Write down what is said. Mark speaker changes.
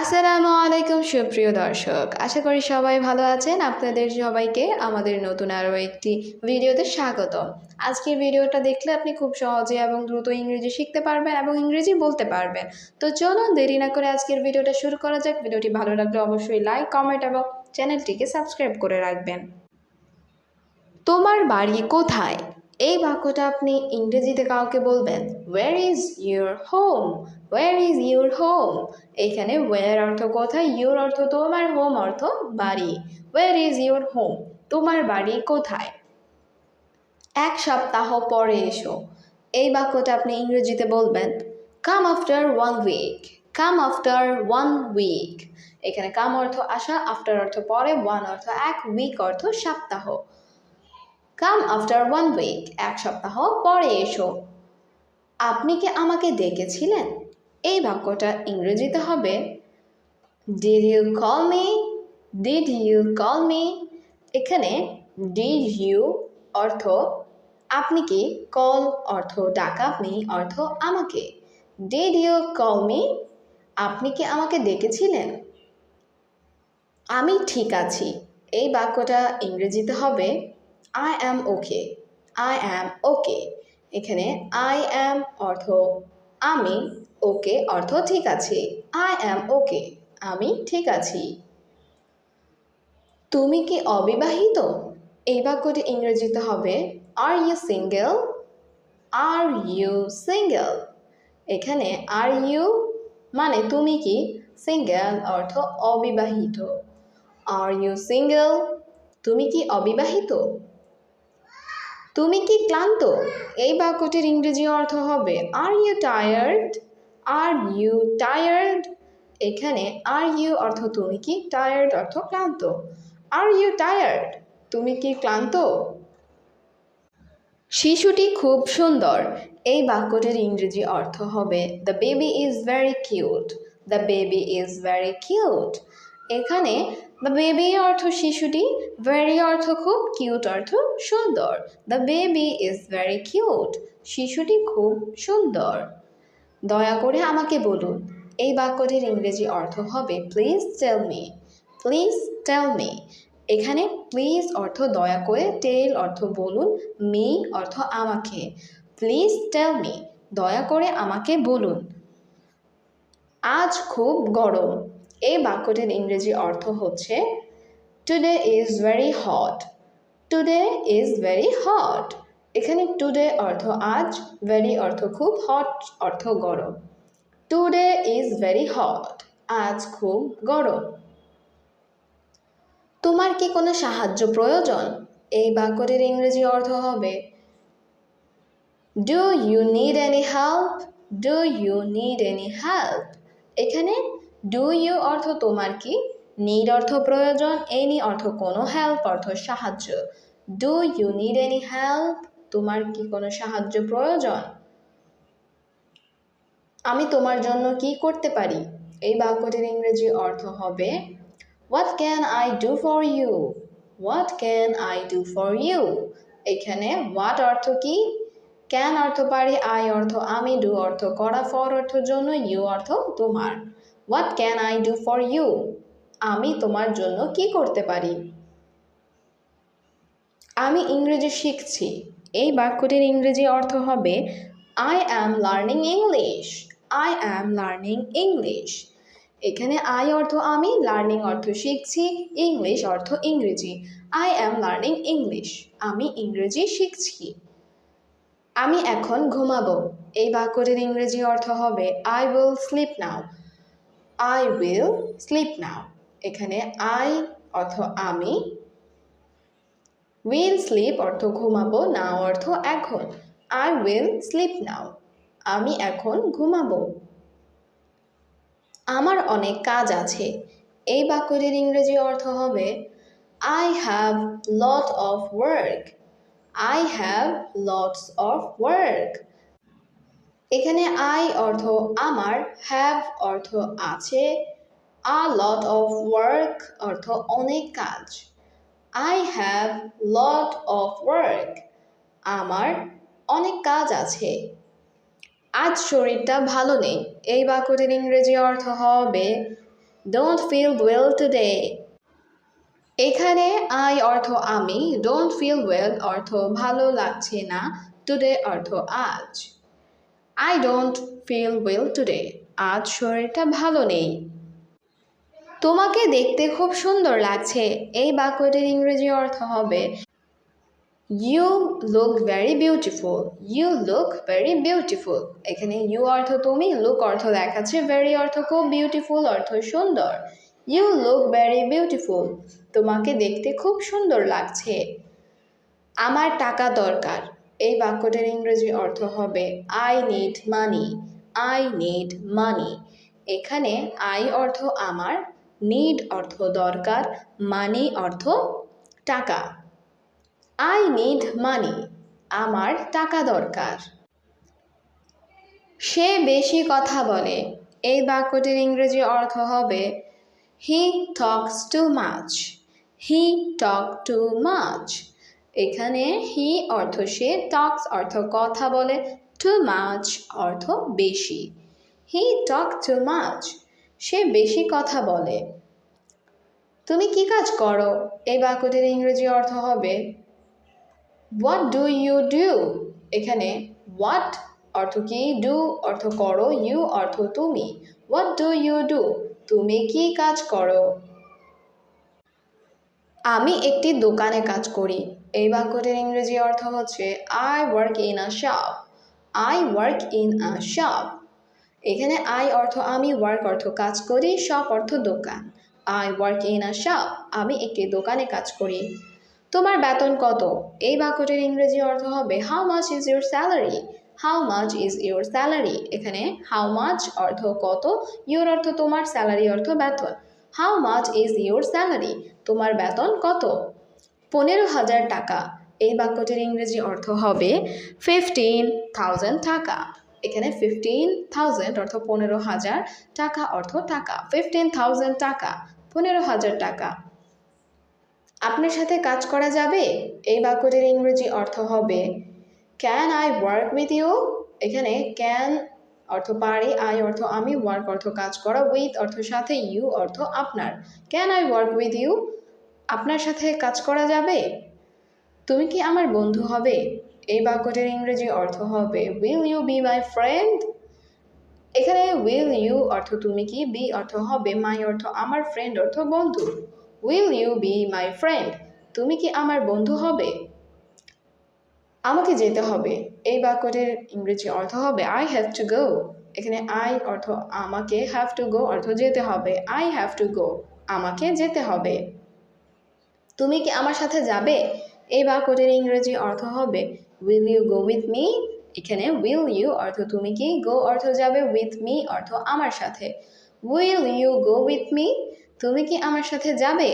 Speaker 1: আসসালামু আলাইকুম সুপ্রিয় দর্শক, আশা করি সবাই ভালো আছেন। আপনাদের সবাইকে আমাদের নতুন আরও একটি ভিডিওতে স্বাগতম। আজকের ভিডিওটা দেখলে আপনি খুব সহজে এবং দ্রুত ইংরেজি শিখতে পারবেন এবং ইংরেজি বলতে পারবেন। তো চলুন দেরি না করে আজকের ভিডিওটা শুরু করা যাক। ভিডিওটি ভালো লাগলে অবশ্যই লাইক, কমেন্ট এবং চ্যানেলটিকে সাবস্ক্রাইব করে রাখবেন। তোমার বাড়ি কোথায়? এই বাক্যটা আপনি ইংরেজিতে কাউকে বলবেন where is your home. Where is your home. এখানে ওয়্যার অর্থ কোথায়, ইউর অর্থ তোমার, হোম অর্থ বাড়ি। Where is your home. তোমার বাড়ি কোথায়? এক সপ্তাহ পরে এসো। এই বাক্যটা আপনি ইংরেজিতে বলবেন come after 1 week. Come after 1 week. এখানে কাম অর্থ আসা, আফটার অর্থ পরে, 1 অর্থ এক, উইক অর্থ সপ্তাহ। কাম আফটার 1 উইক, এক সপ্তাহ পরে এসো। আপনি কি আমাকে ডেকেছিলেন? এই বাক্যটা ইংরেজিতে হবে did you call me. Did you call me. এখানে ডিড ইউ অর্থ আপনি কি, কল অর্থ ডাকা, মি অর্থ আমাকে। ডিড ইউ কল মি, আপনি কি আমাকে ডেকেছিলেন? আমি ঠিক আছি। এই বাক্যটা ইংরেজিতে হবে I am okay. I am ওকে। এখানে আই অ্যাম অর্থ আমি, ওকে অর্থ ঠিক আছে। আই অ্যাম ওকে, আমি ঠিক আছি। তুমি কি অবিবাহিত? এই বাক্যটি ইংরেজিতে হবে are you single. Are you single. এখানে আর ইউ মানে তুমি কি, সিঙ্গেল অর্থ অবিবাহিত। আর ইউ সিঙ্গেল, তুমি কি অবিবাহিত? তুমি কি ক্লান্ত? এই বাক্যটির ইংরেজি অর্থ হবে are you tired. Are you tired. এখানে আর ইউ অর্থ তুমি কি, টায়ার্ড অর্থ ক্লান্ত। আর ইউ টায়ার্ড, তুমি কি ক্লান্ত? শিশুটি খুব সুন্দর। এই বাক্যটির ইংরেজি অর্থ হবে the baby is very cute. The baby is very cute. এখানে দ্য বেবি অর্থ শিশুটি, ভেরি অর্থ খুব, কিউট অর্থ সুন্দর। The baby is very cute, শিশুটি খুব সুন্দর। দয়া করে আমাকে বলুন। এই বাক্যটির ইংরেজি অর্থ হবে please tell me. Please tell me. এখানে প্লিজ অর্থ দয়া করে, টেল অর্থ বলুন, মি অর্থ আমাকে। প্লিজ টেল মি, দয়া করে আমাকে বলুন। আজ খুব গরম। এই বাক্যটির ইংরেজি অর্থ হচ্ছে today is very hot. Today is very hot. এখানে টুডে অর্থ আজ, ভেরি অর্থ খুব, হট অর্থ গরম। টুডে ইজ ভেরি হট, আজ খুব গরম। তোমার কি কোনো সাহায্য প্রয়োজন? এই বাক্যটির ইংরেজি অর্থ হবে do you need any help. Do you need any help. এখানে ডু ইউ অর্থ তোমার কি, নিড অর্থ প্রয়োজন, এনি অর্থ কোনো, হেল্প অর্থ সাহায্য। Do you need any help, তোমার কি কোনো সাহায্য প্রয়োজন? আমি তোমার জন্য কি করতে পারি? এই বাক্যটির ইংরেজি অর্থ হবে what can I do for you. What can I do for you. এখানে হোয়াট অর্থ কি, ক্যান অর্থ পারি, আই অর্থ আমি, ডু অর্থ করা, ফর অর্থ জন্য, ইউ অর্থ তোমার। What can I do for you, আমি তোমার জন্য কি করতে পারি? আমি ইংরেজি শিখছি। এই বাক্যটির ইংরেজি অর্থ হবে I am learning English. I am learning English. এখানে আই অর্থ আমি, লার্নিং অর্থ শিখছি, ইংলিশ অর্থ ইংরেজি। আই অ্যাম লার্নিং ইংলিশ, আমি ইংরেজি শিখছি। আমি এখন ঘুমাবো। এই বাক্যটির ইংরেজি অর্থ হবে I will sleep now. I will sleep now. এখানে আই অর্থ আমি, উইল স্লিপ অর্থ ঘুমাবো, নাও অর্থ এখন। আই উইল স্লিপ নাও, আমি এখন ঘুমাবো। আমার অনেক কাজ আছে। এই বাক্যটির ইংরেজি অর্থ হবে I have lot of work. I have lots of work. এখানে আই অর্থ আমার, হ্যাভ অর্থ আছে, আ লট অফ ওয়ার্ক অর্থ অনেক কাজ। I have lot of work, আমার অনেক কাজ আছে। আজ শরীরটা ভালো নেই। এই বাক্যটির ইংরেজি অর্থ হবে don't feel well today. এখানে I অর্থ আমি, don't feel well অর্থ ভালো লাগছে না, today অর্থ আজ। I don't feel well today. আজ শরীরটা ভালো নেই। তোমাকে দেখতে খুব সুন্দর লাগছে। এই বাক্যটির ইংরেজি অর্থ হবে You look very beautiful. You look very beautiful. এখানে you অর্থ তুমি, look অর্থ দেখাচ্ছে, very অর্থ খুব, beautiful অর্থ সুন্দর। You look very beautiful. তোমাকে দেখতে খুব সুন্দর লাগছে। আমার টাকা দরকার। এই বাক্যটির ইংরেজি অর্থ হবে I need money. I need money. এখানে I অর্থ আমার, need অর্থ দরকার, money অর্থ টাকা। I need money. আমার টাকা দরকার। সে বেশি কথা বলে। এই বাক্যটির ইংরেজি অর্থ হবে He talks too much. He talk too much. এখানে he অর্থ সে, talks অর্থ কথা বলে, too much অর্থ বেশি। He talk too much. সে বেশি কথা বলে। তুমি কি কাজ করো? এই বাক্যটির ইংরেজি অর্থ হবে What do you do? এখানে what অর্থ কি, do অর্থ করো, you অর্থ তুমি। What do you do? তুমি কি কাজ করো? আমি একটি দোকানে কাজ করি। এই বাক্যটির ইংরেজি অর্থ হচ্ছে I work in a shop. I work in a shop. এখানে I অর্থ আমি, work অর্থ কাজ করি, shop অর্থ দোকান। I work in a shop. আমি একটি দোকানে কাজ করি। তোমার বেতন কত? এই বাক্যটির ইংরেজি অর্থ হবে How much is your salary? How much is your salary? এখানে how much অর্থ কত, your অর্থ তোমার, salary অর্থ বেতন। How much is your salary? তোমার বেতন কত? 15,000 টাকা। এই বাক্যটির ইংরেজি অর্থ হবে 15,000 টাকা। এখানে 15,000 অর্থ 15,000, টাকা অর্থ টাকা। 15,000 টাকা, 15,000 টাকা। আপনার সাথে কাজ করা যাবে? এই বাক্যটির ইংরেজি অর্থ হবে Can I work with you? এখানে can অর্থ পারি, I অর্থ আমি, work অর্থ কাজ করা, with অর্থ সাথে, you অর্থ আপনার। Can I work with you? আপনার সাথে কাজ করা যাবে? তুমি কি আমার বন্ধু হবে? এই বাক্যটির ইংরেজি অর্থ হবে Will you be my friend? এখানে will you অর্থ তুমি কি, be অর্থ হবে, my অর্থ আমার, friend অর্থ বন্ধু। Will you be my friend? তুমি কি আমার বন্ধু হবে? আমাকে যেতে হবে। এই বাক্যটির ইংরেজি অর্থ হবে I have to go. এখানে I অর্থ আমাকে, have to go অর্থ যেতে হবে। I have to go. আমাকে যেতে হবে। তুমি কি আমার সাথে যাবে? এই বাক্যটির ইংরেজি অর্থ হবে Will you go with me? এখানে will you অর্থ তুমি কি, go অর্থ যাবে, with me অর্থ আমার সাথে। Will you go with me? তুমি কি আমার সাথে যাবে?